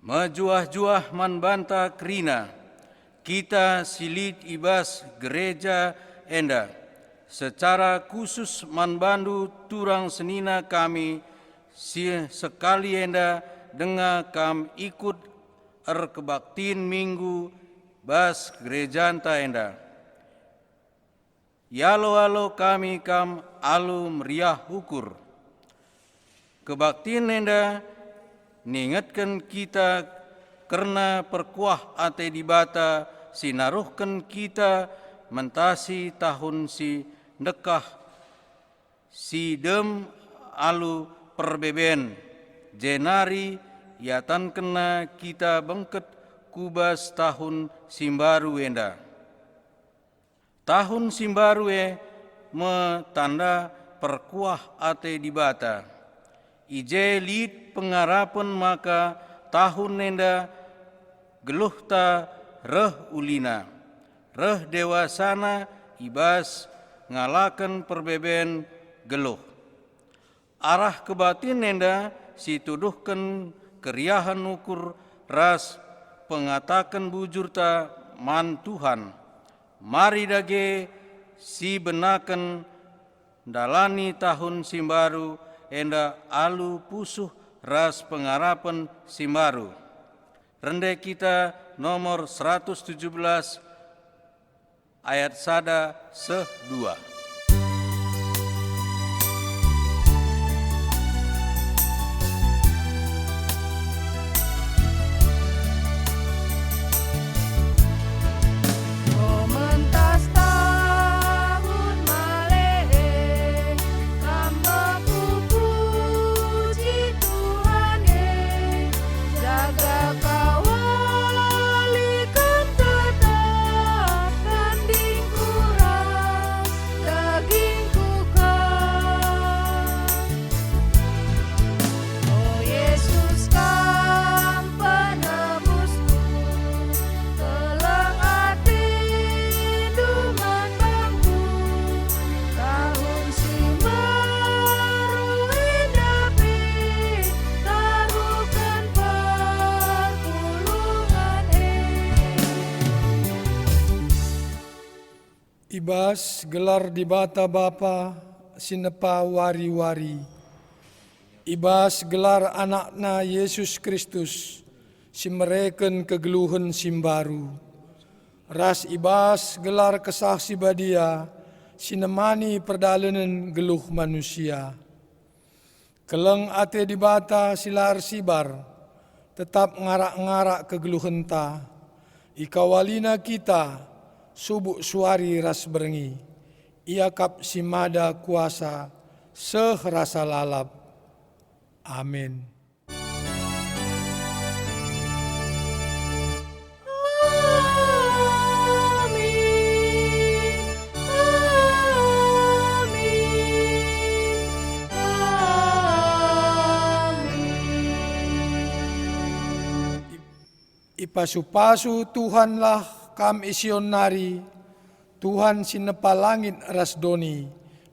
Mejuah-juah man banta kerina, kita silit ibas gereja enda. Secara khusus man bandu turang senina kami, sekali enda dengar kam ikut kebaktiin minggu bas gereja anta enda. Yalo-alo kami kam alu meriah ukur. Kebaktiin enda ningatkan kita karena perkuah ate dibata sinaruhkan kita mentasi tahun si dekah si dem alu perbeben jenari yatan kena kita bengket kubas tahun simbaru enda. Tahun simbaru metanda perkuah ate dibata. Ije lid pengarapan maka tahun nenda geluh ta reh ulina. Reh dewasana ibas ngalakan perbeben geluh. Arah kebatin nenda si tuduhkan keriahan ukur ras pengatakan bujur ta man Tuhan. Mari dage si benakan dalani tahun simbaru enda alu pusuh ras pengarapan simbaru. Rende kita nomor 117 ayat 1-2. Ibas gelar di bata Bapa sinepa wari-wari. Ibas gelar anakna Yesus Kristus si mereken kegeluhan simbaru. Ras ibas gelar kesah si badia sinemani perdalanan geluh manusia. Keleng ate di bata silar sibar tetap ngarak-ngarak kegeluhan ta. Ikawalina kita subuk suari ras berengi, ia kap simada kuasa sehrasa lalap. Amin. Ipasu-pasu Tuhanlah kam isionari, Tuhan sinepa langit rasdoni.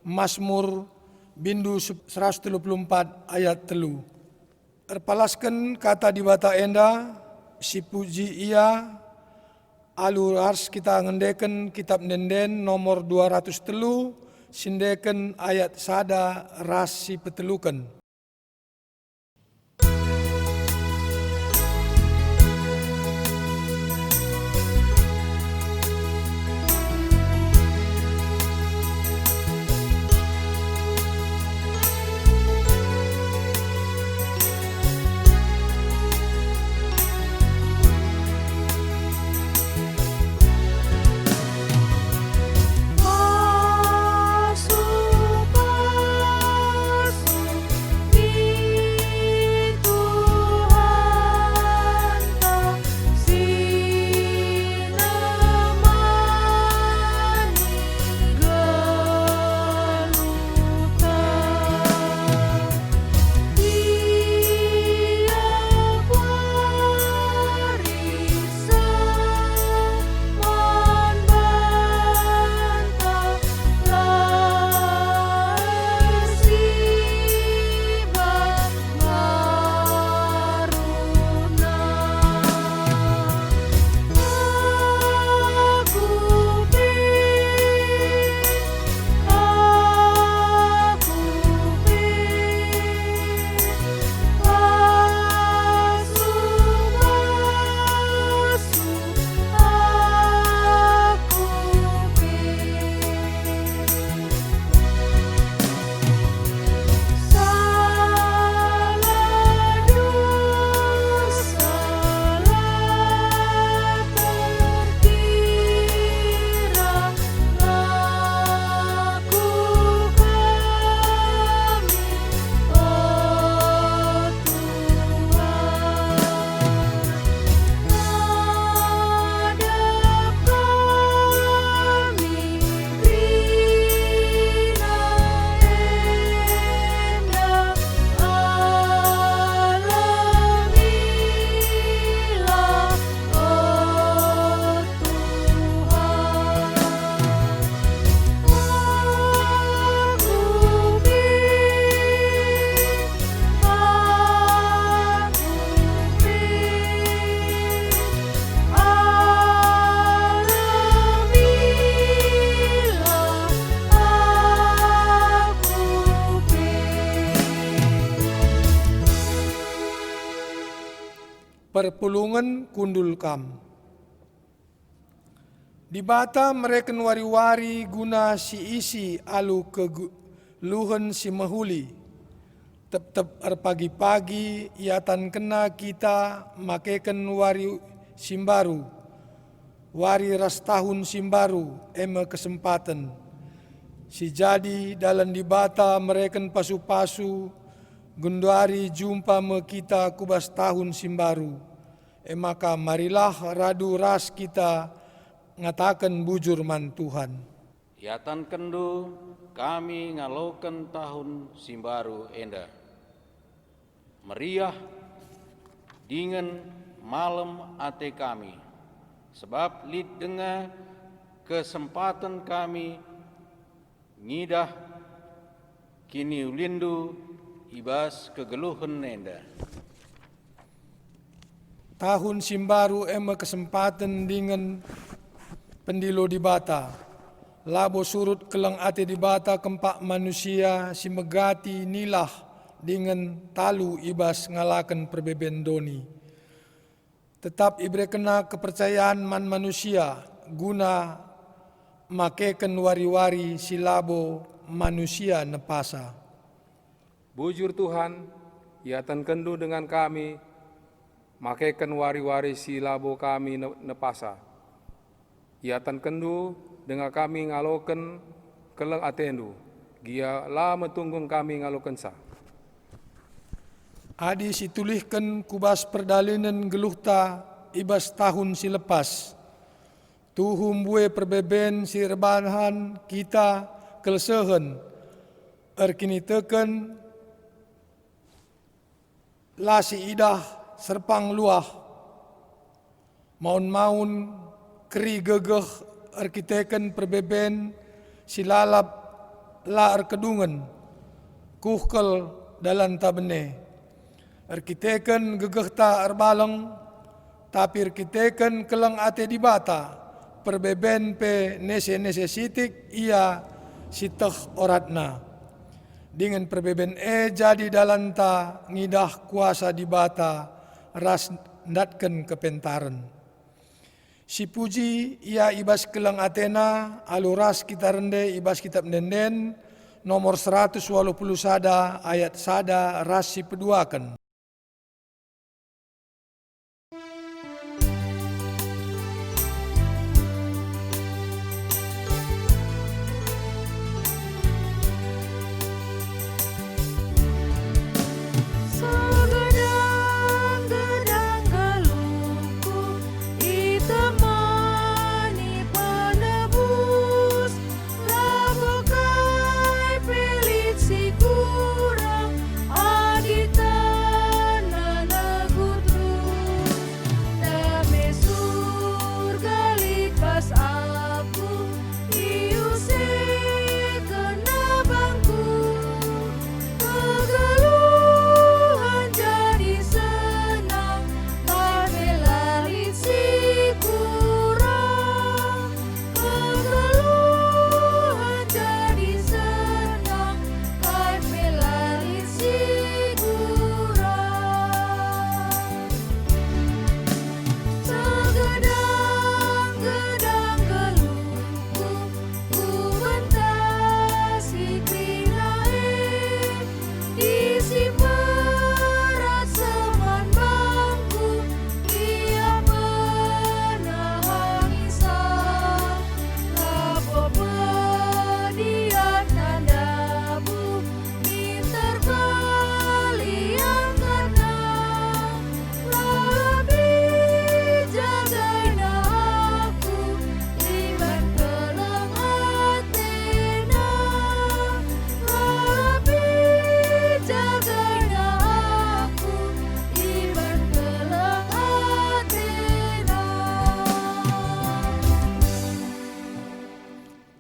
Mazmur bindu 134 ayat 3. Erpalaskan kata di bata enda, si puji ia, alu ars kita ngendeken kitab nenden nomor 203, sindeken ayat sada ras si petelukan. perpulungan kundul kam. Di bata mereka wari-wari guna si isi alu keluhan si mahuli. Tep-tep pagi-pagi iatan kena kita makaikan wari simbaru. Wari ras tahun simbaru ema kesempatan. Si jadi dalam di bata mereka pasu-pasu gunduari jumpa me kita kubas tahun simbaru. Maka marilah radu ras kita ngatakan bujur man Tuhan. Yatan kendu kami ngaloken tahun simbaru enda. Meriah dengan malam ate kami. Sebab lid dengar kesempatan kami ngidah kini ulindu ibas kegeluhan enda. Tahun simbaru ema kesempatan dengan pendilo di bata. Labo surut kelang ate di bata kempak manusia si megati nilah dengan talu ibas ngalakan perbeben doni. Tetap ibre kena kepercayaan man manusia guna makeken wari-wari si labo manusia nepasa. Bujur Tuhan, iatan kendu dengan kami, makeken wari-wari si labo kami nepasa. Iatan kendu dengan kami ngaloken keleng atendu, gia la metunggung kami ngaloken sa. Adi situlihkan kubas perdalinan geluhta ibas tahun si lepas. Tuhum bue perbeben si rebahan kita kelesehen. Erkini teken lasi idah serpang luah. Maun-maun keri gegeh arkiteken perbeben silalap la arkedungan kuhkel dalam tabene arkiteken gegeh ta arbaleng tapi arkiteken keleng ate di bata perbeben pe nese sitik ia siteh oratna dengan perbeben jadi dalam ta ngidah kuasa di bata ras ndatken kepentaran. Si puji ia ibas kelang Athena aluras kita rende ibas kitab denden nomor 180 sada ayat sada ras si peduakan.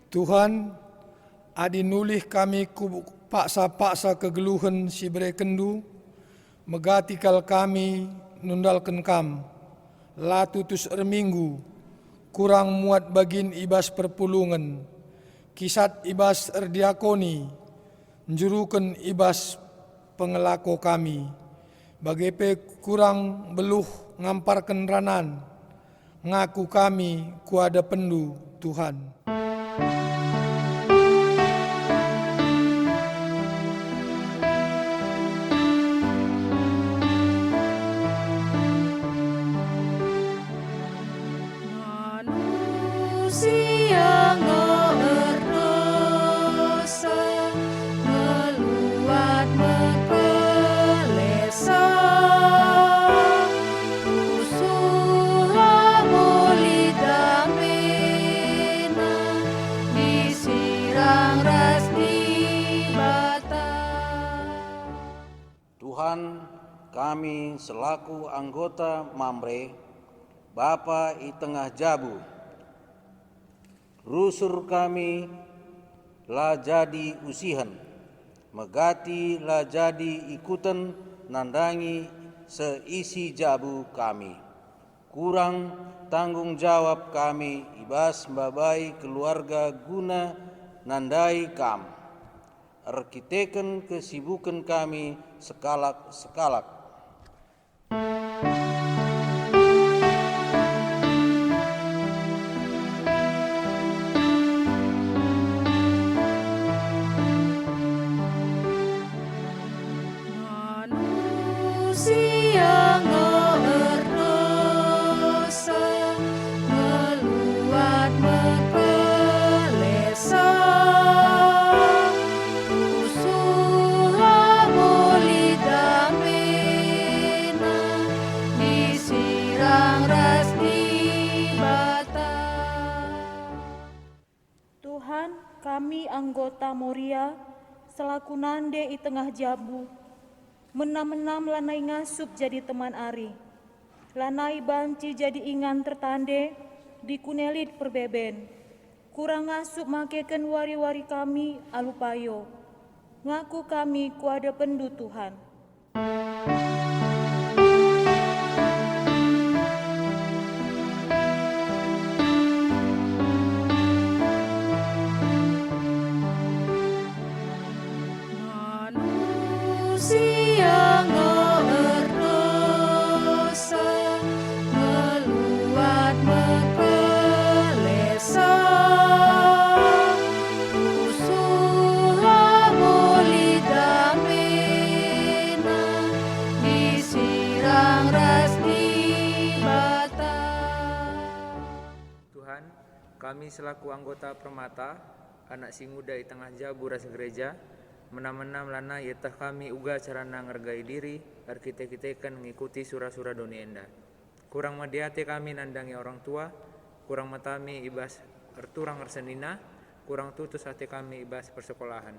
Tuhan, adi nulih kami ku paksa-paksa kegeluhan si berekendu, megatikal kami nundalkan kam, latutus erminggu, kurang muat bagin ibas perpulungan, kisat ibas erdiakoni, njurukan ibas pengelako kami, Bagepe kurang beluh ngamparken ranan, ngaku kami kuada pendu Tuhan. Manusia berdosa, meluat mekelesa, usuha molita mena, disirang ras di bata. Tuhan, kami selaku anggota Mamre, Bapa i tengah Jabu, rusur kami lah jadi usihan, megati lah jadi ikutan nandangi seisi Jabu kami. Kurang tanggung jawab kami ibas babai keluarga guna nandai kam. Arkiteken kesibukan kami sekalak-sekalak. Manusia berdosa, meluat mekelesa, usuha molita mena, disirang ras di bata. Tuhan, kami anggota Moria, selaku nande i tengah Jabu, menam-menam lanai ngasup jadi teman ari, lanai banci jadi ingan tertande, dikunelit perbeben, kurang ngasup makeken wari-wari kami alupayo, ngaku kami kuada pendu Tuhan. Manusia berdosa, meluat mekelesa, usuha molita mena, disirang ras di bata. Tuhan, kami selaku anggota Permata, anak si muda di tengah Jabu ras gereja, menam-menam lana yetah kami uga carana ngergai diri, arkite-kitekan mengikuti surah-surah doni enda. Kurang madiate kami nandangi orang tua, kurang matami ibas erturang ersenina, kurang tutus hati kami ibas persekolahan.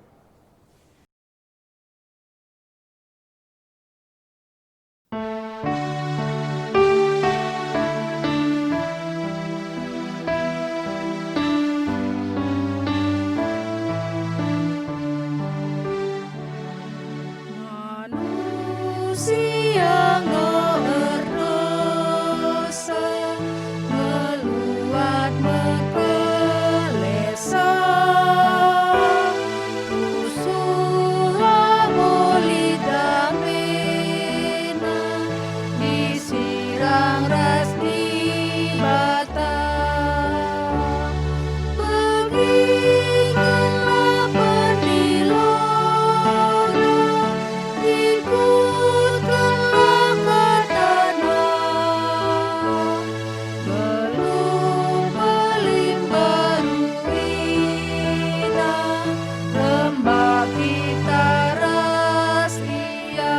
Manusia berdosa, meluat mekelesa, usuha molita mena, disirang ras di bata. Beringatlah pendilora, ikutkanlah katana, belum belim baru ina, lembah kita ras ia.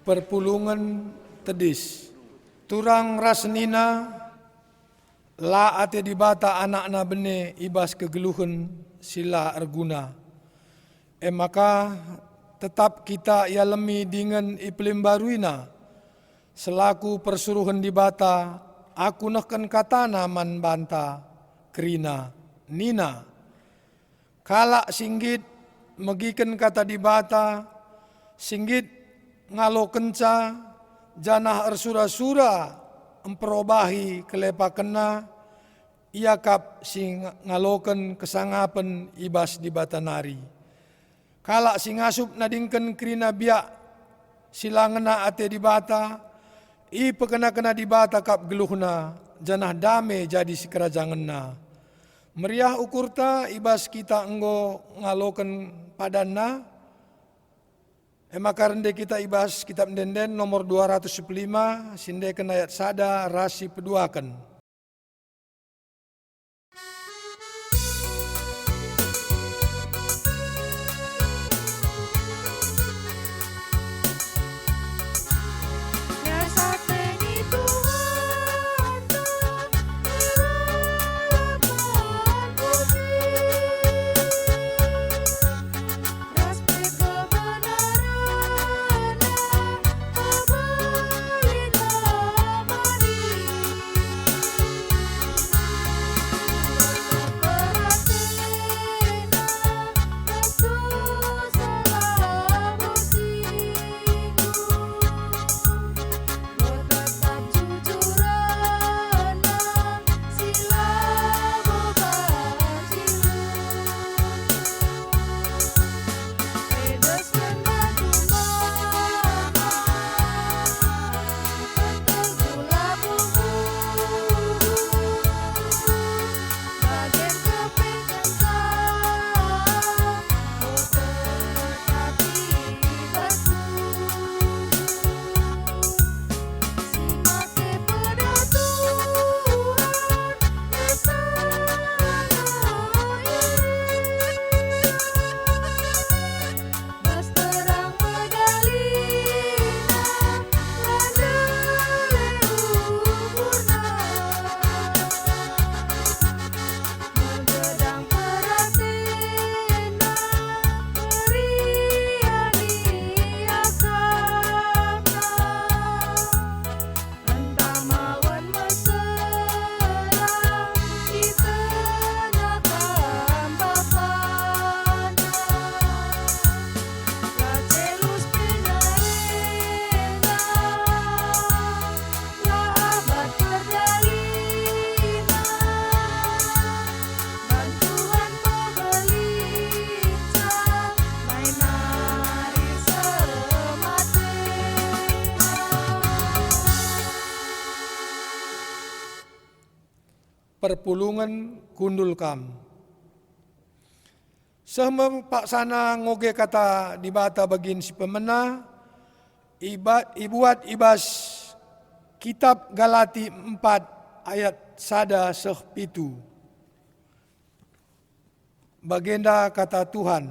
Perpulungan tedis, turang rasnina, la ate dibata anak-anak bene ibas kegeluhan sila erguna. Maka tetap kita ia lemi dengan iklim baruina, selaku persuruhan dibata, aku nahkan katana man banta, kerina, nina. Kalak singgit megiken kata dibata, singgit ngalo kenca, janah ersura-sura, emperobahi kelepa kena, ia kap sing ngaloken kesangapen ibas di batanari. Kalak si ngasup nadingken kerina biak silangena ate di bata, i pekena-kena di bata kap geluhna, janah dame jadi si kerajangenna. Meriah ukurta ibas kita enggo ngaloken padanna, emakarende kita ibas kitab denden nomor 205, sindeken ayat sada rasi peduaken. Perpulungan kundul kam. Sehme paksana ngoge kata di bata bagin si pemena, ibuat ibas kitab Galati 4 ayat sada seh pitu. Bagenda kata Tuhan,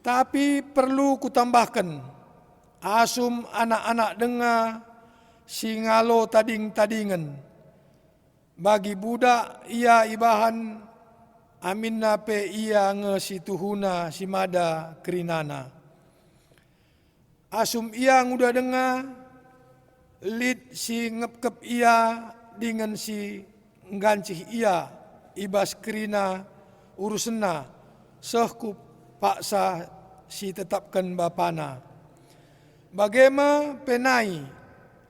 tapi perlu kutambahkan, asum anak-anak denga singalo tading-tadingen, bagi budak ia ibahan aminna pe ia nge situhuna simada kerinana. Asum ia nguda denga lid si ngepkep ia dengan si nggancih ia ibas kerina urusena sehku paksa si tetapkan bapana. Bagaimana penai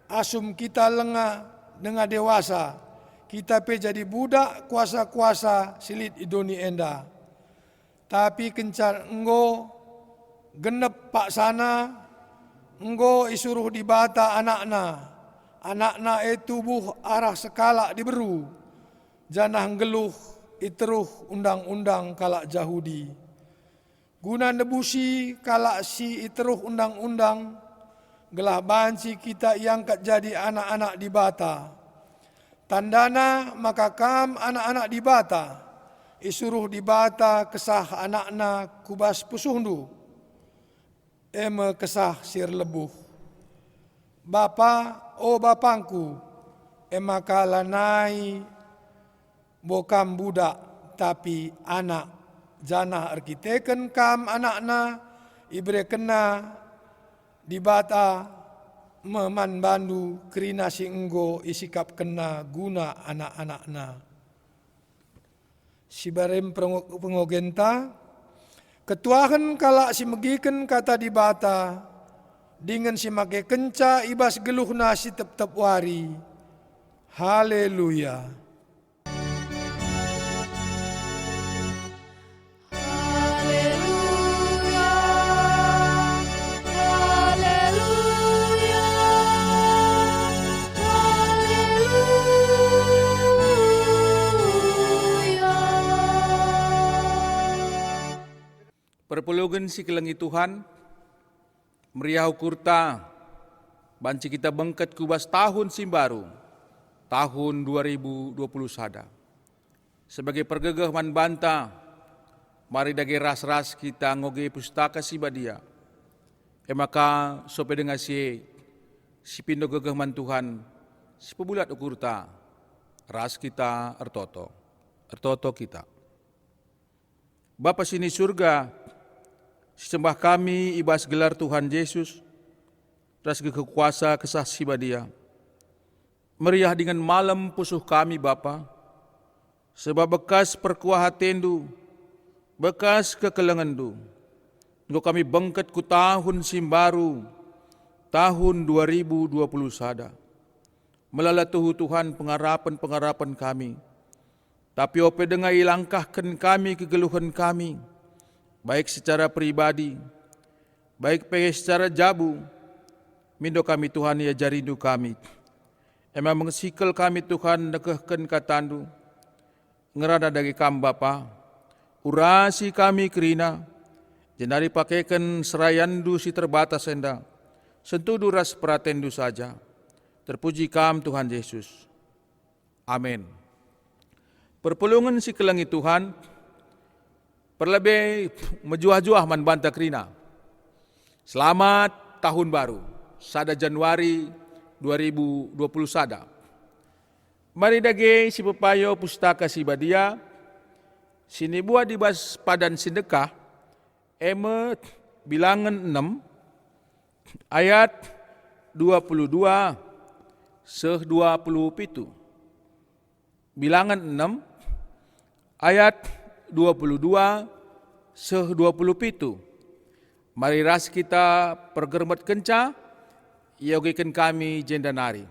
asum kita lengah dengan dewasa, kita pe jadi budak kuasa-kuasa silit idoni enda. Tapi kencar enggo genep pak sana, enggo isuruh dibata anakna tubuh arah sekalak diberu, janah geluh iteruh undang-undang kalak Jahudi. Guna nebusi kalak si iteruh undang-undang, gelah banci kita iangkat jadi anak-anak dibata. Tandana maka kam anak-anak dibata, isuruh dibata kesah anakna kubas pusuhndu, eme kesah sir lebuh. Bapa, o bapangku, emaka lanai bokam budak, tapi anak, janah arkiteken kam anakna, ibre kena dibata, meman bandu kerina si enggo isikap kena guna anak-anakna. Si barem pengogenta, ketuahan kalak si megiken kata dibata, dengan si make kenca ibas geluhna si tep-tep wari. Haleluya. Haleluya. Perpulugan si kelengi Tuhan, meriah kurta, banci kita bengket kubas tahun simbaru, tahun 2020 sada. Sebagai pergegah man banta, mari dage ras-ras kita ngoge pustaka si badia. Maka sope dengan si pindo gegah man Tuhan, si pebulat ukurta, ras kita ertoto kita. Bapa sini surga, sembah kami ibas gelar Tuhan Yesus, ras kekuasa kesah sibadia. Meriah dengan malam pusuh kami Bapa, sebab bekas perkuah tendu, bekas kekelengendu. Engkau kami bengket ku tahun simbaru, tahun 2020 sada. Melala Tuhan pengharapan kami. Tapi ope dengai langkahkan kami kegeluhan kami, baik secara pribadi, baik secara jabu, mindo kami Tuhan ya jarindu kami. Emang mengsikal kami Tuhan nekehken katandu, ngerada dari kam Bapa, urasi kami kerina, jenari pakaikan serayandu si terbatas enda, sentuh ras peratendu saja. Terpuji kam Tuhan Yesus. Amin. Perpulungan si kelengi Tuhan, perlebih mejuah-juah man banta kerina. Selamat tahun baru, sada Januari 2020 sada. Mari dage si pepayo pustaka si badia, sini buat dibas padan sedekah, emet bilangan 6, ayat 22, seh 27. Bilangan 6, ayat 22, seh 27. Mari ras kita pergermet kenca, yogikan kami jendanari.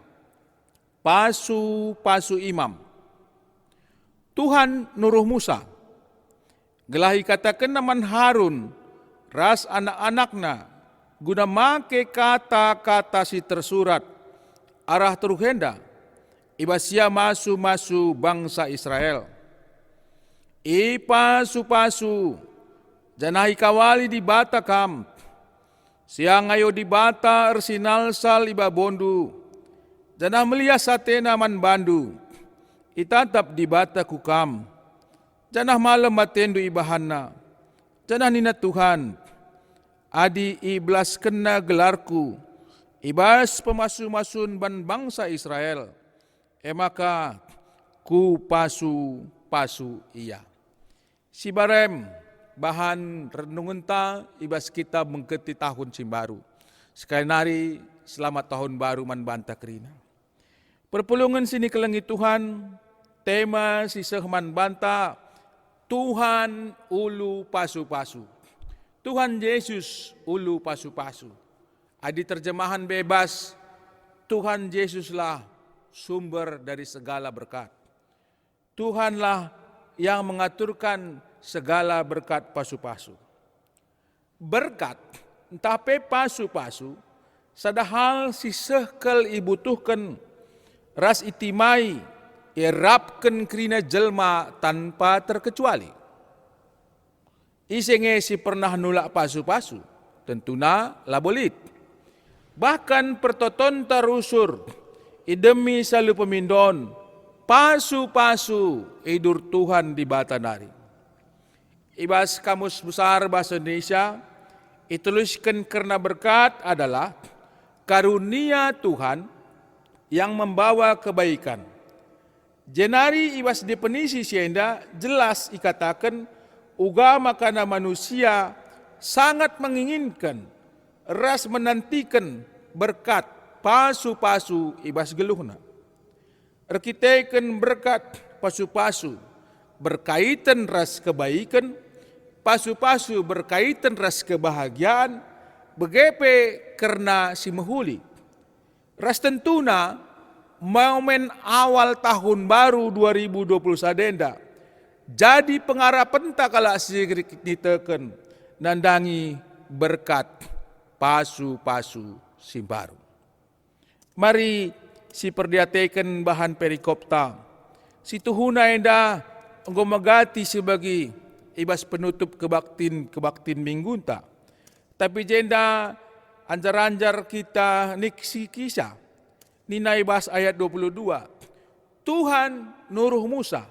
Pasu imam. Tuhan nuruh Musa, gelahi katakan naman Harun, ras anak-anakna, guna make kata-kata si tersurat, arah teruhenda, ibasia masu bangsa Israel. Pasu, janahi kawali di bata kam, siang ayo di bata ersinal sal iba bondu, janah melia satena man bandu, itatap di bata kukam, janah malam matendu ibahanna, janah nina Tuhan, adi iblas kena gelarku, ibas pemasu-masun ban bangsa Israel, maka ku pasu iya. Si barem bahan renungan ta ibas kita mengketi tahun simbaru. Sekali nari selamat tahun baru man banta kerina. Perpulungan sini kelengi Tuhan, tema si sehman banta, Tuhan ulu pasu-pasu. Tuhan Yesus ulu pasu-pasu. Adi terjemahan bebas, Tuhan Yesuslah sumber dari segala berkat. Tuhanlah yang mengaturkan segala berkat pasu-pasu. Berkat, tapi pasu-pasu, sadahal si sehkel ibutuhkan ras itimai, irapkan kerina jelma tanpa terkecuali. Isenge si pernah nulak pasu-pasu, tentuna labolit. Bahkan pertoton tarusur, idemi salu pemindon, pasu-pasu idur Tuhan di batanari. Ibas Kamus Besar Bahasa Indonesia, ituliskan karena berkat adalah karunia Tuhan yang membawa kebaikan. Jenari ibas definisi sienda jelas ikatakan uga makana manusia sangat menginginkan, ras menantikan berkat pasu-pasu ibas geluhna. Rekiteken berkat pasu-pasu berkaitan ras kebaikan, pasu-pasu berkaitan ras kebahagiaan, begepe karena si mehuli. Ras tentuna momen awal tahun baru 2020 sadenda, jadi pengharapan tak kala si diteken nandangi berkat pasu-pasu si baru. Mari si perdiateken bahan perikopta, si tuhuna enda engkau megati sebagai ibas penutup kebaktin minggu tak. Tapi jenda anjar-anjar kita niksi kisah. Nina ibas ayat 22. Tuhan nuruh Musa,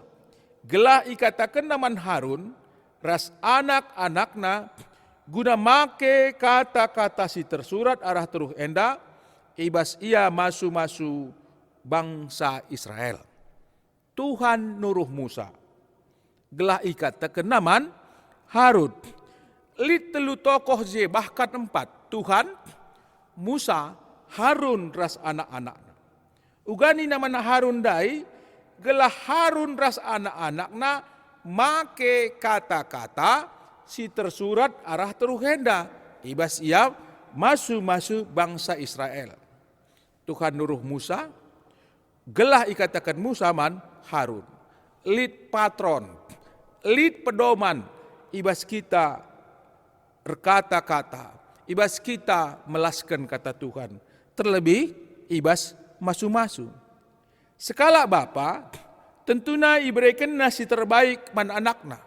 gelah ikatakan naman Harun, ras anak-anakna, guna make kata-kata si tersurat arah teruh enda, ibas ia masu-masu bangsa Israel. Tuhan nuruh Musa, gelah ikatakan naman Harun. Lit telu tokoh je bahkan 4. Tuhan, Musa, Harun ras anak-anakna. Ugani namana Harun dai, gelah Harun ras anak-anakna make kata-kata si tersurat arah teruhenda. Ibas ia masu-masu bangsa Israel. Tuhan nuruh Musa, gelah ikatakan Musa man Harun. Lit patron, lit pedoman, ibas kita berkata-kata, ibas kita melaskan kata Tuhan. Terlebih ibas masu-masu. Sekala bapa, tentunya iberikan nasi terbaik man anakna.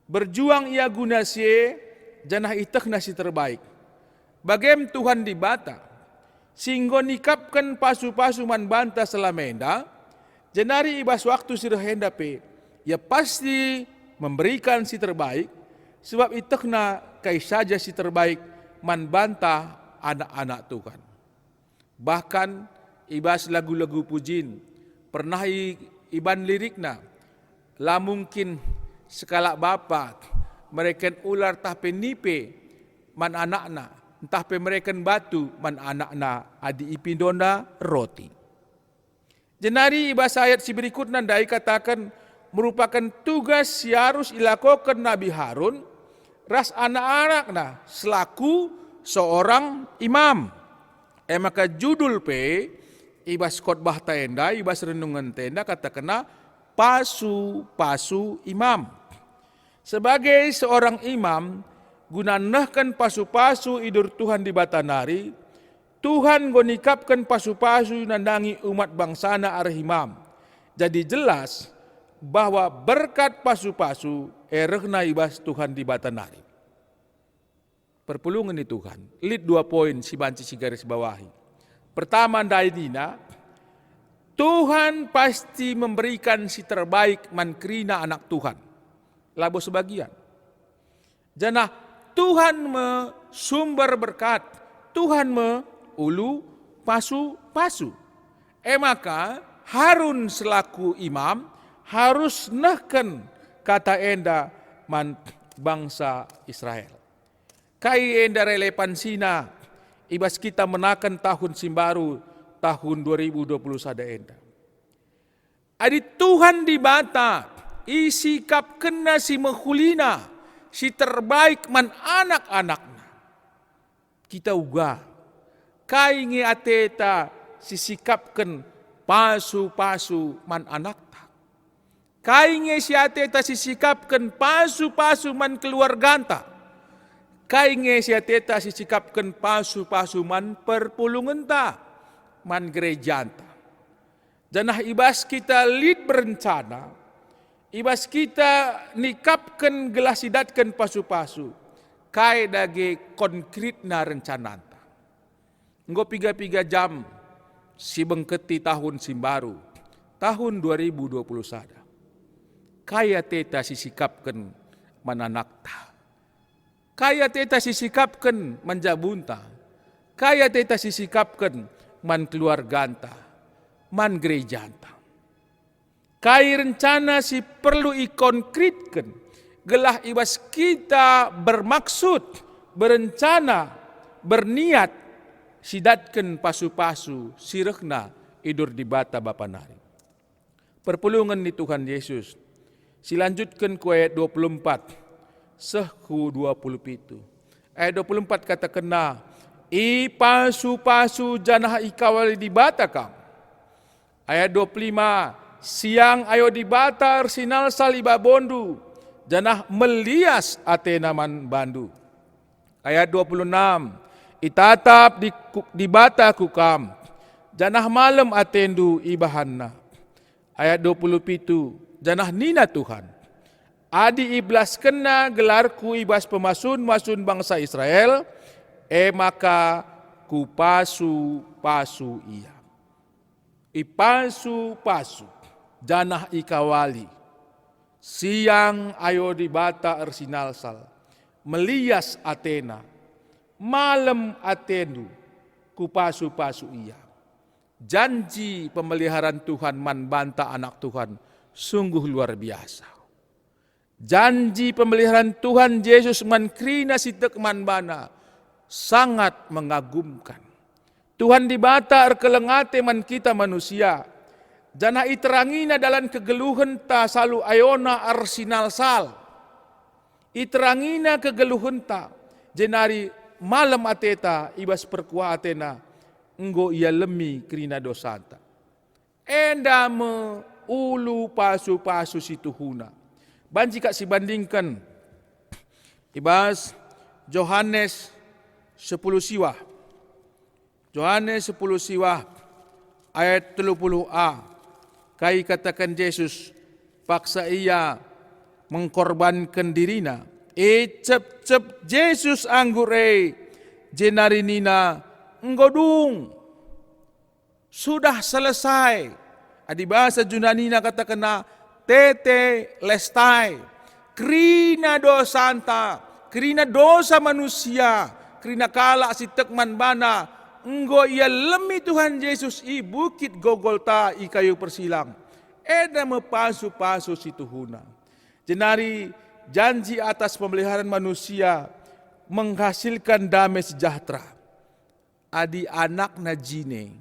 Berjuang ia guna sie, janah itek nasi terbaik. Bagem Tuhan dibata, singgo nikapkan pasu-pasu man banta selamenda, jenari ibas waktu sirhenda pe, ya pasti memberikan si terbaik, sebab itekna kai saja si terbaik man banta anak-anak Tuhan. Bahkan ibas lagu-lagu pujin, pernah iban lirikna, lah mungkin sekala bapa mereka ular tapi nipe man anakna, entah pe mereka batu man anakna adi ipindona roti. Jenari ibas ayat si berikutnya dai katakan merupakan tugas yang harus dilakukan Nabi Harun ras anak-anakna selaku seorang imam. Maka judul pe ibas khotbah tenda, ibas renungan tenda katakanlah pasu-pasu imam. Sebagai seorang imam, gunanahkan pasu-pasu idur Tuhan di batanari, Tuhan gonikapkan pasu-pasu nandangi umat bangsana arah imam. Jadi jelas bahwa berkat pasu-pasu erehna ibas Tuhan di batanari. Perpulungan di Tuhan. Lit 2 poin si banci si garis bawahi. Pertama dainina, Tuhan pasti memberikan si terbaik mankrina anak Tuhan. Labo sebagian. Janah Tuhan sumber berkat, Tuhan ulu pasu-pasu. Maka Harun selaku imam harus nahkan kata enda man bangsa Israel. Kai enda relevansina ibas kita menakan tahun simbaru tahun 2021 enda. Adi Tuhan dibata isikap kena si mehulina si terbaik man anak-anakna. Kita uga kai nge ateta si sikapkan pasu-pasu man anakta. Kai nge si ateta si sikapkan pasu-pasu man keluarganta. Kai nge si ateta si sikapkan pasu-pasu man perpulungenta, man gerejanta. Janah ibas kita lid berencana, ibas kita nikapkan gelasidatkan pasu-pasu, kai dage konkretna rencananta. Enggo 3 jam si bengketi tahun simbaru, tahun 2021. Kaya teta si sikapkan mananakta. Kaya teta sisikapkan manjabunta, kaya teta sisikapkan man keluarganta, man gerejanta. Kaya rencana si perlu ikonkretkan, gelah ibas kita bermaksud, berencana, berniat, sidatkan pasu-pasu, sirehna idur di bata bapanari. Perpulungan di Tuhan Yesus, silanjutkan ku ayat 24, Sehku 27. Ayat 24 kata kena, I pasu-pasu janah ikawali di bata kam. Ayat 25, siang ayo di bata arsinal saliba bondu, janah melias atenaman bandu. Ayat 26, itatap di bata kukam, janah malam atendu ibahanna. Ayat 27, janah nina Tuhan. Adi iblas kena gelarku ibas pemasun-masun bangsa Israel, maka ku pasu-pasu ia. Ipasu-pasu, janah ikawali. Siang ayo dibata ersinalsal, melias Athena, malam Athenu, ku pasu-pasu ia. Janji pemeliharaan Tuhan man banta anak Tuhan, sungguh luar biasa. Janji pemeliharaan Tuhan Yesus man krina sitek man bana, sangat mengagumkan. Tuhan dibata erkelengate man kita manusia, jana iterangina dalam kegeluhan ta salu ayona arsinal sal. Iterangina kegeluhan ta, jenari malam ateta ibas perkuah Athena, enggo ia lemi krina dosanta. Enda me ulu pasu-pasu situhuna. Banci kak si bandingkan ibas Yohanes 10 siwah. Yohanes 10 siwah ayat 30a. Kai katakan Yesus paksa ia mengkorbankan dirina. Cep Yesus anggure jenari nina nggodung. Sudah selesai. Adi bahasa Yunanina katakan tete lestai, krina dosanta, krina dosa manusia, krina kala si tekman bana, enggo ia lemi Tuhan Yesus i bukit Golgota i kayu persilang, eda mepasu-pasu si Tuhuna. Jenari janji atas pemeliharaan manusia menghasilkan damai sejahtera. Adi anak na jine,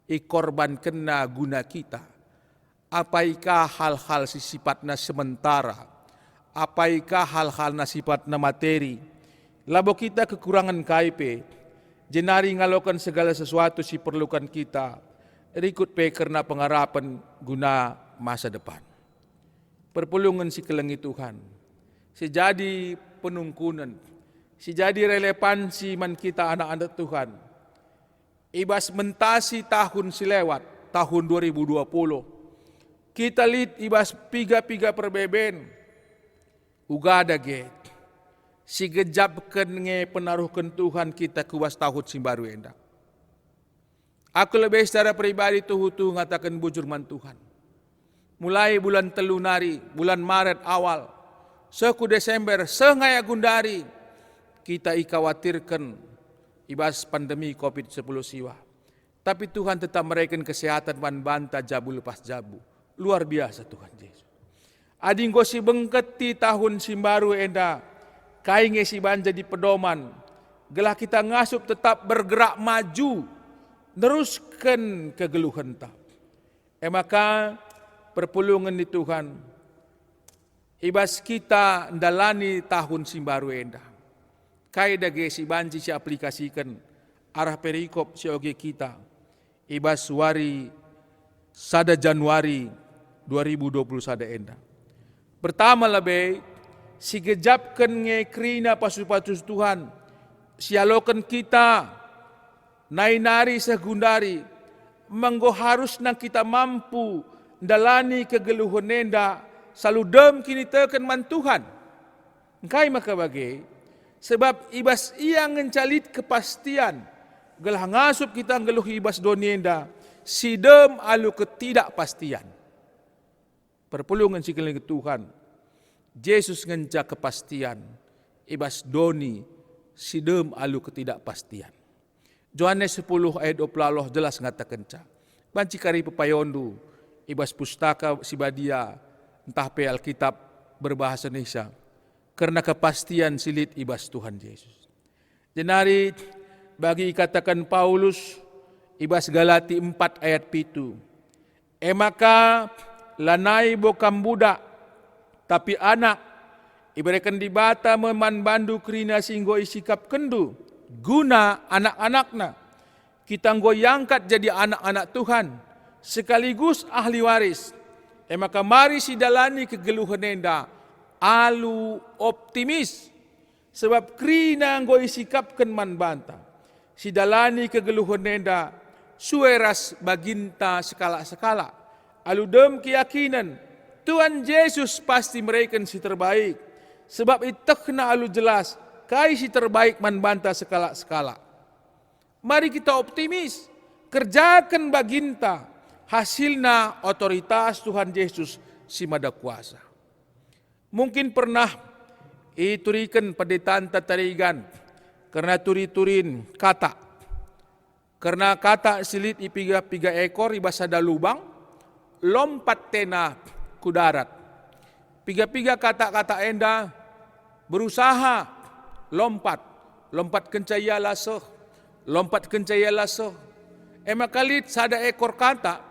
i korban kena guna kita. Apaikah hal-hal sifatna sementara? Apaikah hal-hal sifatna materi? Labo kita kekurangan KIP, jenari ngalokan segala sesuatu si perlukan kita, rikut pe karena pengharapan guna masa depan. Perpulungan si kelengi Tuhan, sejadi penungkunan, sejadi relevansi man kita anak-anak Tuhan. Ibas mentasi tahun silewat, tahun 2020. Kita lihat ibas piga-piga perbeben, ugada get, si gejabkan nge penaruhkan Tuhan kita kuas tahun simbaru enda. Aku lebih secara pribadi tuh ngatakan bujur man Tuhan. Mulai bulan telunari, bulan Maret awal, seku Desember, sengaya gundari, kita ikhawatirkan ibas pandemi COVID-10 siwa. Tapi Tuhan tetap mereken kesehatan man banta jabu lepas jabu. Luar biasa Tuhan Yesus. Ading si bengketi tahun simbaru enda, kainge si banja di pedoman, gelah kita ngasup tetap bergerak maju, teruskan kegeluhan tak. Maka perpulungan di Tuhan, ibas kita ndalani tahun simbaru enda. Kai dage si banji si aplikasikan arah perikop si oge kita, ibas wari sada Januari 2020 sada enda. Pertama lebih si gejapkan nge krina pasu-pasu Tuhan, sialokan kita nainari segundari, menggo harus nang kita mampu dalani kegeluhan enda saludem kini teken man Tuhan. Engkai maka bagi sebab ibas ia ngencalit kepastian, gelah ngasup kita ngeluh ibas donienda, sidem alu ketidakpastian. Perpulungan si keling Tuhan, Yesus ngenca kepastian, ibas doni, sidem alu ketidakpastian. Yohanes 10 ayat 20 jelas ngatakan ca. Banci kari pepayondu, ibas pustaka sibadia, entah pe Alkitab berbahasa Indonesia, karena kepastian silit ibas Tuhan Yesus. Jenari bagi katakan Paulus, ibas Galati 4 ayat 7. Maka lanai bokam budak, tapi anak, ibarakan dibata meman bandu krina singgo isikap kendu, guna anak-anakna. Kita nggoyangkat jadi anak-anak Tuhan, sekaligus ahli waris. Maka mari si dalani kegeluhan enda, alu optimis, sebab krina nggo isikapkan man banta. Si dalani kegeluhan enda, sueras baginta sekala-sekala. Aludem keyakinan, Tuhan Yesus pasti mereken si terbaik. Sebab itekna alu jelas, kai si terbaik man banta sekala-sekala. Mari kita optimis, kerjakan baginta, hasilna otoritas Tuhan Yesus si mada kuasa. Mungkin pernah iturikan padetan tatarigan, karena turi-turin kata. Karena kata silit ipiga-piga ekor ibasada lubang, lompat tena ku darat. Piga-piga kata-kata enda berusaha lompat kencaya laseh, lompat kencaya laseh. Makalit sada ekor kata,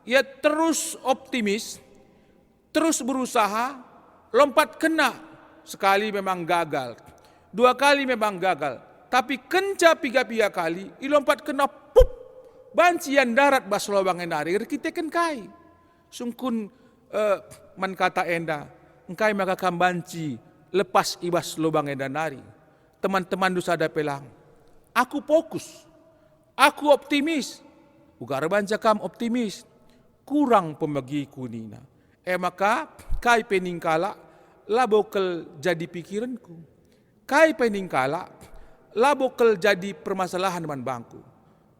ia terus optimis, terus berusaha, lompat kena. Sekali memang gagal, 2 kali memang gagal, tapi kenca 3 kali, ilompat kena pup, bancian darat bas lobang enari, kita kai. Sungkun man kata enda, engkai maka kambanci lepas ibas lobang enda nari. Teman-teman dosa ada pelang, aku fokus, aku optimis, ugar banca kam optimis, kurang pemegi kunina. Maka kai peningkala, labokel jadi pikiranku. Kai peningkala, labokel jadi permasalahan man bangku.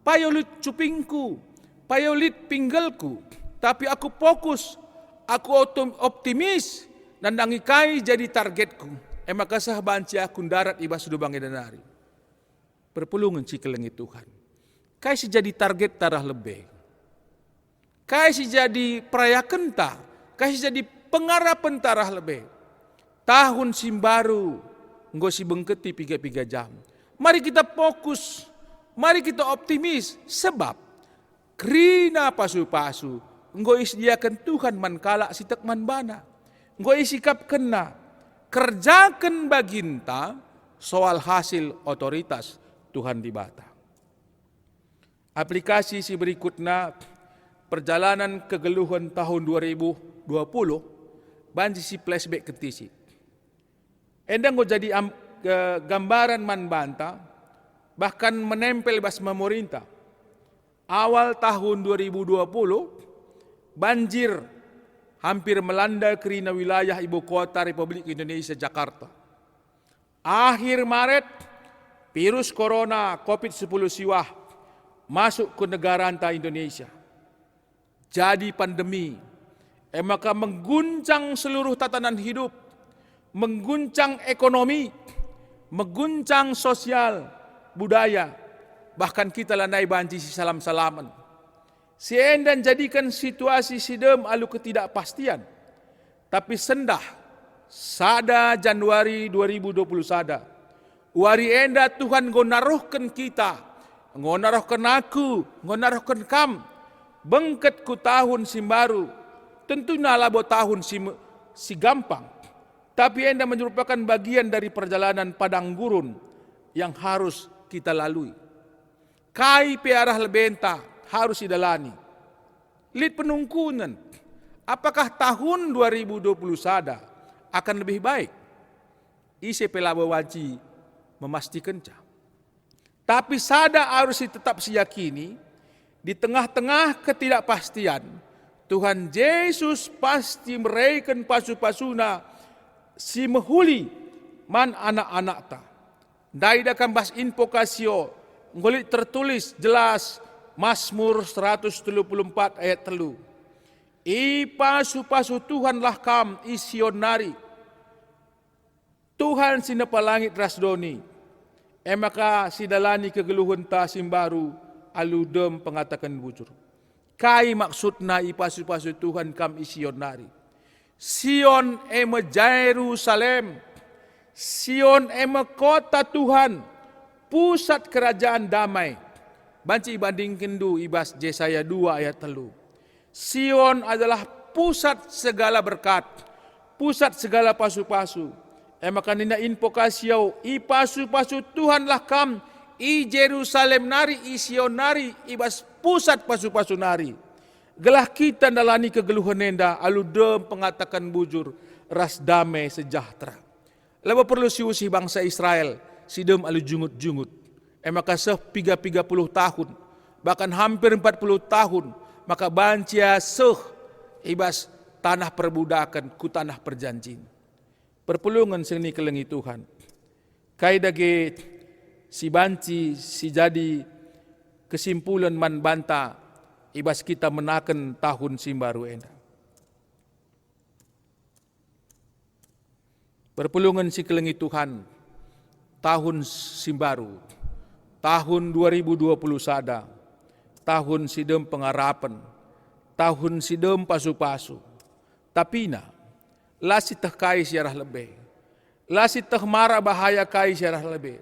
Payolit cupingku, payolit pinggalku, tapi aku fokus, aku optimis, dan dangi kai jadi targetku. Maka sah banci aku darat ibas lubang edanari. Perpulungan cikeleng Tuhan. Kai si jadi target tarah lebih. Kai si jadi perayakan ta, kai si jadi pengarapan tarah lebih. Tahun simbaru, enggo si bengketi 3 jam. Mari kita fokus, mari kita optimis, sebab krina pasu-pasu, enggo isdiakan Tuhan man kala si tekman bana. Enggo isikap kena, kerjakan baginta soal hasil otoritas Tuhan di bata. Aplikasi si berikutnya, perjalanan kegeluhan tahun 2020, banji si flashback ketisi. Endang go jadi gambaran man banta, bahkan menempel bas memerintah. Awal tahun 2020, banjir hampir melanda kerina wilayah ibu kota Republik Indonesia Jakarta. Akhir Maret, virus corona COVID-10 siwah masuk ke negara anta Indonesia. Jadi pandemi, maka mengguncang seluruh tatanan hidup, mengguncang ekonomi, mengguncang sosial, budaya, bahkan kita landai banci si salam-salaman. Si endan jadikan situasi sidem alu ketidakpastian, tapi sendah, sada Januari 2020 sada, wari enda Tuhan ngonaruhkan kita, ngonaruhkan aku, ngonaruhkan kam, bengket ku tahun simbaru, tentunya labo tahun si gampang, tapi enda merupakan bagian dari perjalanan padang gurun yang harus kita lalui. Kai pearah lebenta harus didalani. Lid penungkunan, apakah tahun 2020 sada akan lebih baik? Ise pelabo waji memastikan ca. Tapi sada harus tetap siyakini, di tengah-tengah ketidakpastian, Tuhan Yesus pasti meraikan pasu-pasuna si mehuli man anak-anak ta. Daida kambas invokasio, ngolit tertulis jelas Mazmur 134 ayat 3. Ipasu-pasu Tuhanlah kam isionari. Tuhan sinapa langit rasdoni. Maka sidalani kegeluhan ta simbaru aludem pengatakan bujur. Kai maksudna ipasu-pasu Tuhan kam isionari. Sion ema Jerusalem. Sion ema kota Tuhan, pusat kerajaan damai. Banci bandingkan du ibas Yesaya 2 ayat 3. Sion adalah pusat segala berkat, pusat segala pasu-pasu. Maka nina invokasiau, i pasu-pasu Tuhanlah kam, i Jerusalem nari, i Sion nari, ibas pusat pasu-pasu nari. Gelah kita nalani kegeluhan nenda, aludem pengatakan bujur, ras damai sejahtera. Laba perlu siusi bangsa Israel, sidem alu jungut-jungut. Maka 30 tahun, bahkan hampir 40 tahun, maka bancia ibas tanah perbudakan ku tanah perjanjian. Perpulungan seni kelengi Tuhan. Kai dage si banci si jadi kesimpulan man banta ibas kita menaken tahun simbaru enda. Perpulungan si kelengi Tuhan tahun simbaru, tahun 2020 sada, tahun sidem pengarapan, tahun sidem pasu-pasu. Tapi lasi teh kai siarah lebih, lasi teh mara bahaya kai siarah lebih.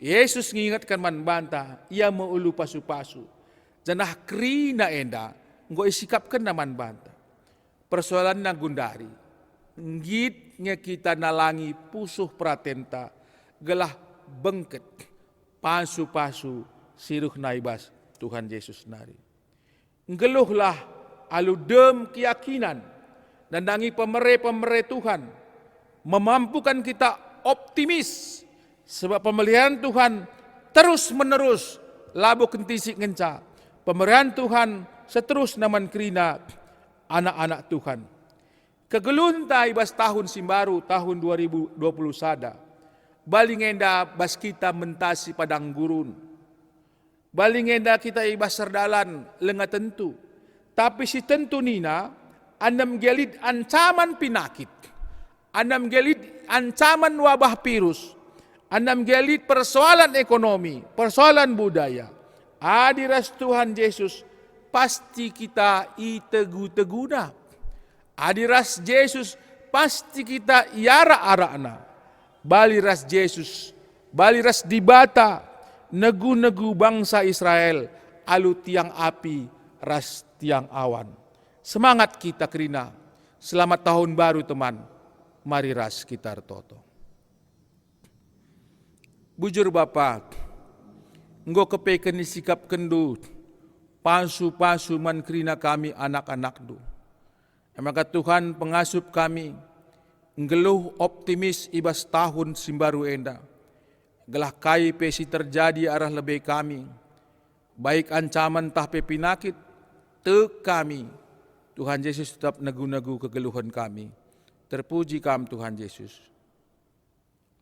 Yesus mengingatkan man banta, ia meulu pasu-pasu. Janah krina enda, nggo isikapkan naman banta. Persoalan na gundari, ngitnya kita nalangi pusuh pratenta, gelah bengket, pasu-pasu, siruh naibas Tuhan Yesus nari. Ngeluhlah aludem keyakinan, dan dangi pemere Tuhan, memampukan kita optimis, sebab pemeliharaan Tuhan terus menerus, labu kentisik ngenca, pemeliharaan Tuhan seterus naman kerina anak-anak Tuhan. Kegelunta ibas tahun simbaru tahun 2020 sada. Balingenda bas kita mentasi padang gurun. Balingenda kita ibas serdalan lenga tentu. Tapi si tentu nina anam gelid ancaman pinakit. Anam gelid ancaman wabah virus. Anam gelid persoalan ekonomi, persoalan budaya. Adiras Tuhan Yesus pasti kita itegu-teguna. Adiras Yesus pasti kita iara-arana. Baliras Yesus, baliras dibata, negu-negu bangsa Israel, alu tiang api, ras tiang awan. Semangat kita kerina, selamat tahun baru teman, mari ras kita toto. Bujur Bapa, engkau kepeken sikap kendu, pasu-pasu man kerina kami anak-anak du. Maka Tuhan pengasup kami, ngeluh optimis ibas tahun simbaru enda. Gelah kai pesi terjadi arah lebih kami. Baik ancaman tah pepinakit, te kami. Tuhan Yesus tetap negu-negu kegeluhan kami. Terpuji kam Tuhan Yesus.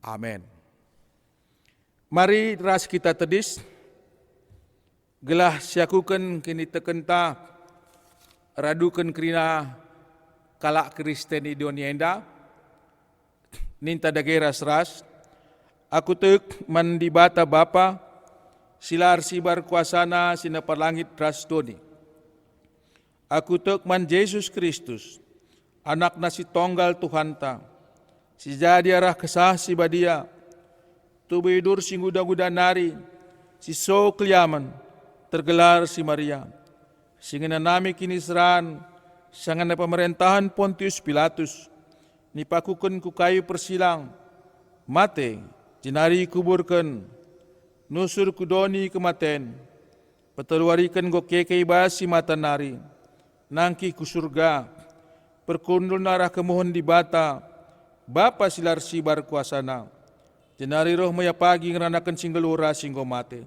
Amin. Mari ras kita tedis. Gelah siakuken kini tekenta. Raduken kerina kalak Kristen di dunia enda. Ninta dageras ras. Aku tek mandibata Bapa. Silar sibar kuasana sinapar langit ras doni. Aku tek man Yesus Kristus. Anak nasi tonggal Tuhanta. Si jadi arah kesah si badia. Tubidur si guda-guda nari. Si so kliaman. Tergelar si Maria. Singina nami kini seran. Sangan pemerintahan Pontius Pilatus. Nipakuken ku kayu persilang. Mate. Jinari kuburken. Nusur kudoni kematen. Peteluarikan go kekei basi mata nari. Nangki ku surga. Perkundul narah kemohon di bata. Bapa silar sibar kuasana. Jinari roh maya pagi ngeranakan singgelura singgo mate.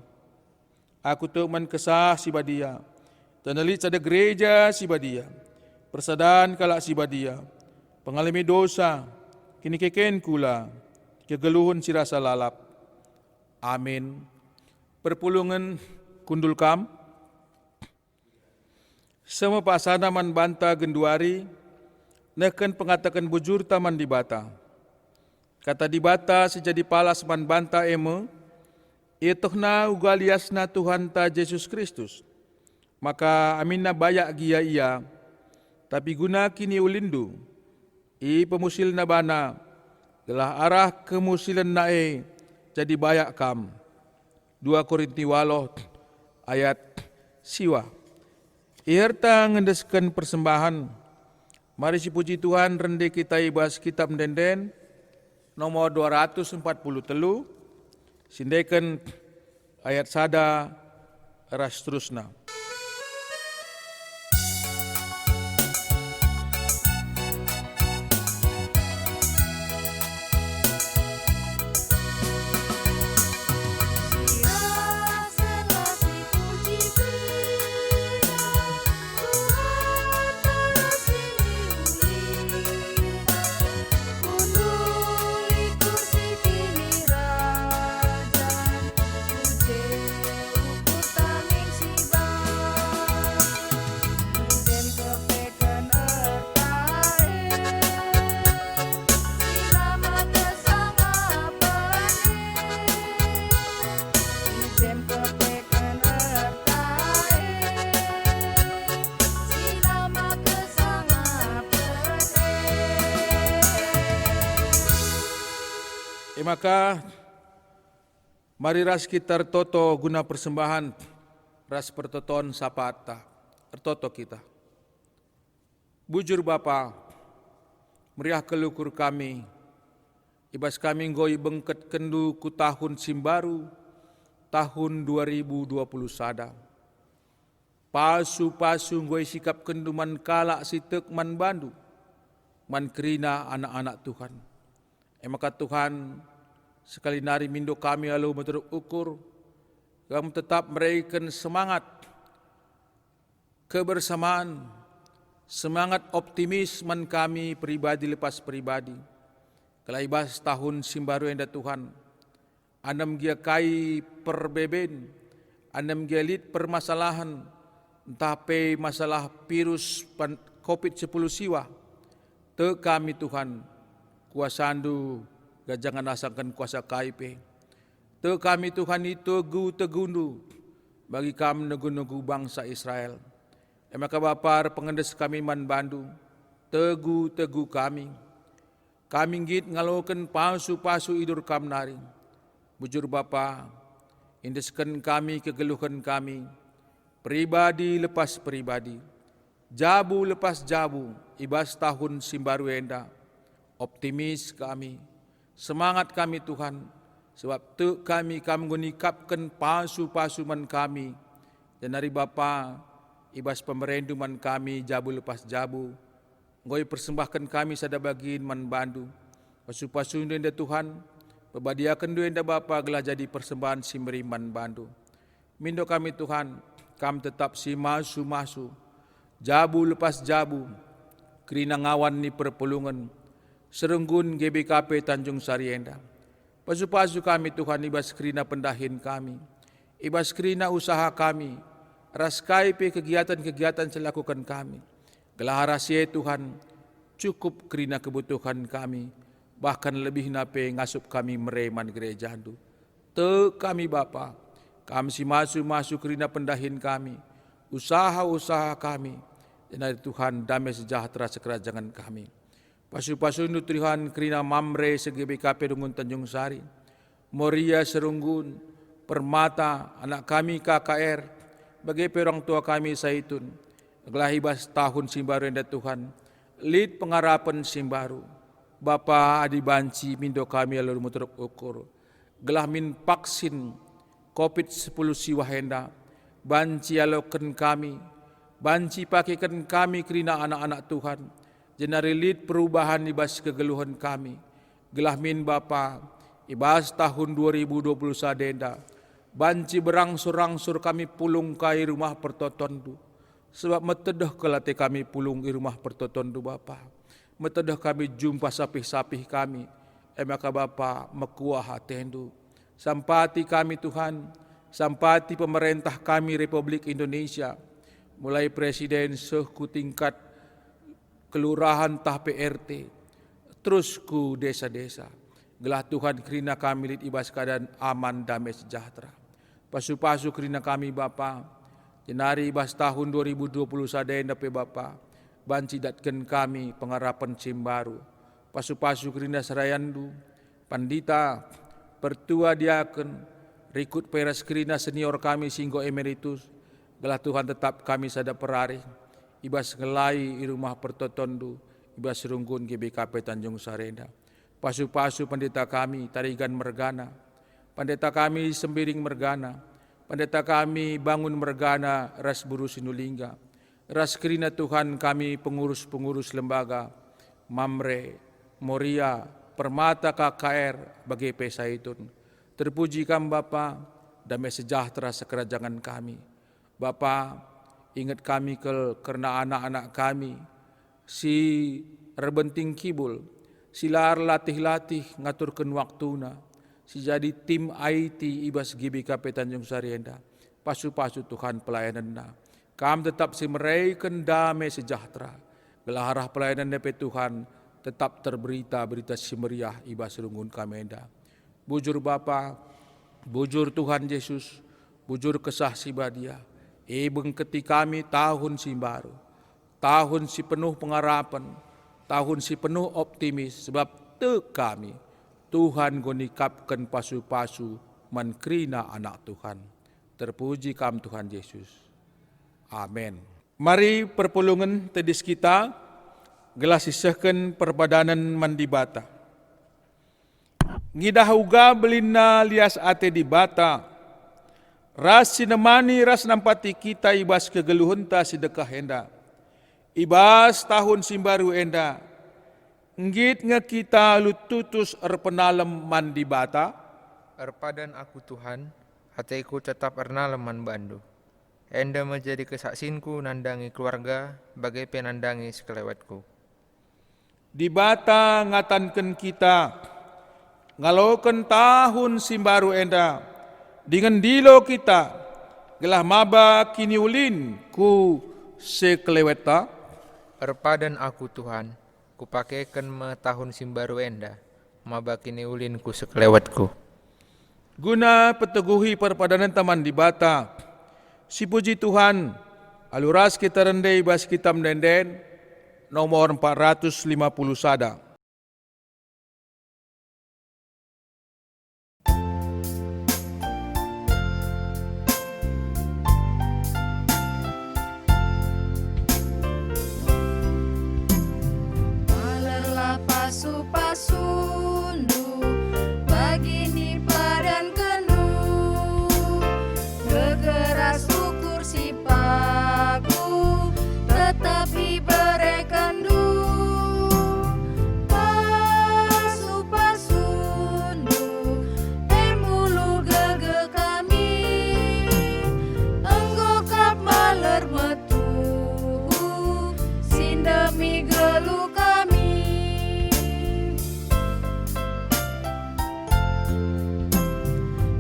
Aku tu man kesah si badia. Tenelit sada gereja si badia. Persadaan kalak si badia. Pengalami dosa. Kini keken kula. Kegeluhun si rasa lalap. Amin. Perpulungan kundul kam. Semua pasana man banta genduari. Neken pengatakan bujur taman dibata. Kata dibata sejadi palas man banta eme. Itohna ugaliasna Tuhan ta Yesus Kristus. Maka amin na bayak gia ia. Tapi guna kini ulindu. I pemusil na bana. Gelah arah kemusilan nae. Jadi bayak kam. 2 Korinti 8 ayat siwa. Iherta ngendeskan persembahan. Mari si puji Tuhan rende kita ibas kitab denden. Nomor 243. Sindekan ayat sada ras terusna. maka mari ras kita toto guna persembahan ras pertoton sapata ertoto kita. Bujur Bapa, meriah kelukur kami, ibas kami ngoi bengket kendu ku tahun simbaru, tahun 2020 sada. Pasu-pasu ngoi sikap kendu man kalak sitek man bandu, man kerina anak-anak Tuhan. Maka Tuhan, sekali nari mindo kami alu menurut ukur, kami tetap meraikan semangat kebersamaan, semangat optimis man kami pribadi lepas pribadi. Kelaibas tahun simbaru enda Tuhan, anam gia kai perbeben, anam gia lit permasalahan, entah pe masalah virus COVID-10 siwa, te kami Tuhan, kuasandu gajangan asangkan kuasa KIP. Te kami Tuhan itu tegundu bagi kami negu-negu bangsa Israel. Maka Bapa pengendes kami man Bandung, tegu kami. Kami git ngaloken pasu-pasu idur kam nari. Bujur Bapa, indeskan kami kegeluhan kami, pribadi lepas pribadi, jabu lepas jabu, ibas tahun simbaru enda. Optimis kami, semangat kami Tuhan, sebab tu kami ngunikapkan pasu-pasu man kami, dan dari Bapa, ibas pemerenduman kami jabu lepas jabu, ngoi persembahkan kami sada bagiin man bandu, pasu-pasu enda Tuhan, pebadiakan enda Bapa gelah jadi persembahan simri man bandu. Mindo kami Tuhan, kami tetap si masu-masu, jabu lepas jabu, kerina ngawan ni perpulungan, serenggun GBKP Tanjung Sari enda. Pasu-pasu kami Tuhan ibas kerina pendahin kami, ibas kerina usaha kami, raskai pe kegiatan-kegiatan selakukan kami. Gelah rahasia Tuhan cukup kerina kebutuhan kami, bahkan lebih nape ngasup kami mereman gereja andu. Te kami Bapa, kami si masu kerina pendahin kami, usaha-usaha kami, dan dari Tuhan damai sejahtera sekerajangan kami. Pasu-pasu Tuhan kerina mamre SGBKP Dungun Tanjung Sari, Moria Serunggun, Permata, anak kami KKR, bagi orang tua kami Saitun, gelahibas tahun simbaru enda Tuhan, lid pengarapan simbaru, Bapa Adi Banci mindo kami alur muteruk ukur, gelah min vaksin COVID-10 siwa henda, banci aloken kami, banci pakaikan kami kerina anak-anak Tuhan, jenarilit perubahan ibas kegeluhan kami, gelah min Bapa, ibas tahun 2020 sadenda, banci berangsur-angsur kami pulung kai rumah pertotondu, sebab metedah kelate kami pulung i rumah pertotondu Bapa, metedah kami jumpa sapih-sapih kami, maka Bapa mekuah hatendu, sampati kami Tuhan, sampati pemerintah kami Republik Indonesia, mulai presiden seku tingkat kelurahan tah PRT, terus ku desa-desa, gelah Tuhan kerina kami lit ibas keadaan aman damai sejahtera. Pasu-pasu kerina kami Bapa, jenari ibas tahun 2020 sadenda pe Bapa, banci datkan kami pengarapan simbaru. Pasu-pasu kerina serayandu, pandita, pertua diaken, rikut peras kerina senior kami singgo emeritus, gelah Tuhan tetap kami sada perari, ibas ngelai i rumah pertotondu, ibas serunggun GBKP Tanjung Sarenda. Pasu-pasu pendeta kami Tarigan Mergana, pendeta kami Sembiring Mergana, pendeta kami Bangun Mergana Ras Buru Sinulingga, ras kerina Tuhan kami pengurus-pengurus lembaga, Mamre, Moria, Permata KKR, bagi Saitun. Terpuji kami Bapa, damai sejahtera sekerajangan kami. Bapa, ingat kami kerana anak-anak kami, si rebenting kibul, silar latih-latih ngaturkan waktuna, si jadi tim IT ibas GBKP Tanjung Sarienda, pasu-pasu Tuhan pelayananna. Kami tetap si meraikan damai sejahtera, gelarah pelayanan DP Tuhan tetap berita si meriah ibas rungun kami enda. Bujur Bapa, bujur Tuhan Yesus, bujur kesah si badia, bengketi kami tahun si baru, tahun si penuh pengharapan, tahun si penuh optimis, sebab te kami Tuhan gonikapkan pasu-pasu mankrina anak Tuhan. Terpuji kam Tuhan Yesus. Amin. Mari perpulungan tedis kita gelas isahkan perbadanan mandibata. Ngidah uga belina lias ate di bata. Ras sinemani ras nampati kita ibas kegeluhenta sedekah enda. Ibas tahun simbaru enda. Ngit nge kita lututus erpenalam mandi bata. Erpadan aku Tuhan, hatiku tetap ernaleman bandu. Enda menjadi kesaksinku nandangi keluarga, bagai penandangi sekelewatku. Di bata ngatanken kita, ngaloken tahun simbaru enda, dengan dilo kita, gelah maba kini ulin ku sekeleweta. Erpadan aku Tuhan, kupakaikan me tahun simbaru enda, maba kini ulin ku sekelewatku. Guna peteguhi perpadanan taman di bata, si puji Tuhan, aluras kita rendai bas kita mendenden, nomor 450 sada. Malerlah pasu-pasundu bagini padan kendu gegeras ukur si pagu tetapi berekendu pasu-pasundu emulu gege kami enggo kap maler metu sindemi gelu kami.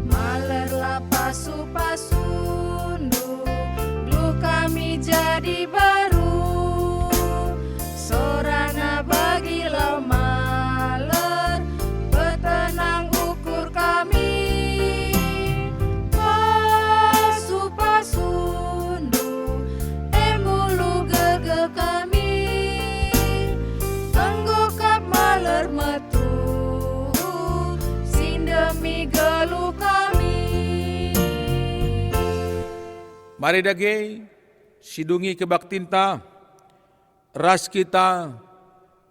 Malerlah pasu-pasundu, lu kami jadi baru. Sorana bagilau maler, petenang ukur kami. Pasu-pasundu, emulu gege kami. Enggo kap maler metu, sindemi gelu kami. Mari dage, sidungi kebaktinta, ras kita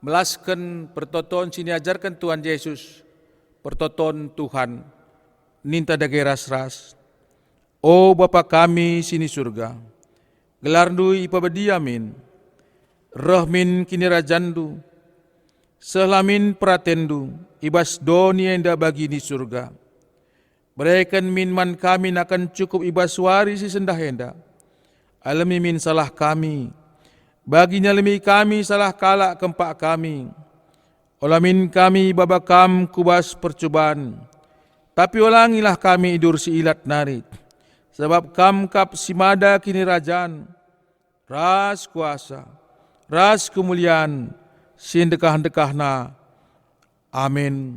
melaskan pertoton sini ajarkan Tuhan Yesus, pertoton Tuhan, ninta dage ras-ras. O Bapa kami sini surga, gelarndu ipabediamin, rahmin kini rajandu, selamin pratendu, ibas doni enda bagi ni surga. Berikan min man kami akan cukup ibas wari si sendah enda. Alami min salah kami, baginya lemi kami salah kalak kempak kami. Olamin kami babakam kubas percobaan, tapi ulangilah kami idur si ilat narit. Sebab kam kap simada kini rajan, ras kuasa, ras kemuliaan, sindekah-dekahna. Amin.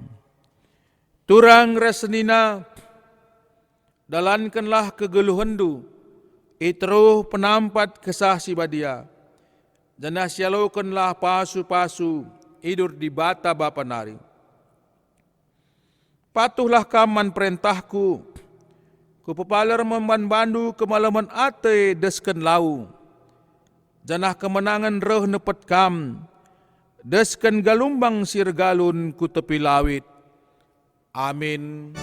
Turang resenina, dalankanlah kegeluhendu, itruh penampat kesah si badia. Janah sialokanlah pasu-pasu, idur di bata bapa nari. Patuhlah kaman perintahku, ku pepaler memban bandu kemalaman ate desken lau. Janah kemenangan roh nepet kam, desken galumbang sirgalun ku tepi lawit. Amin.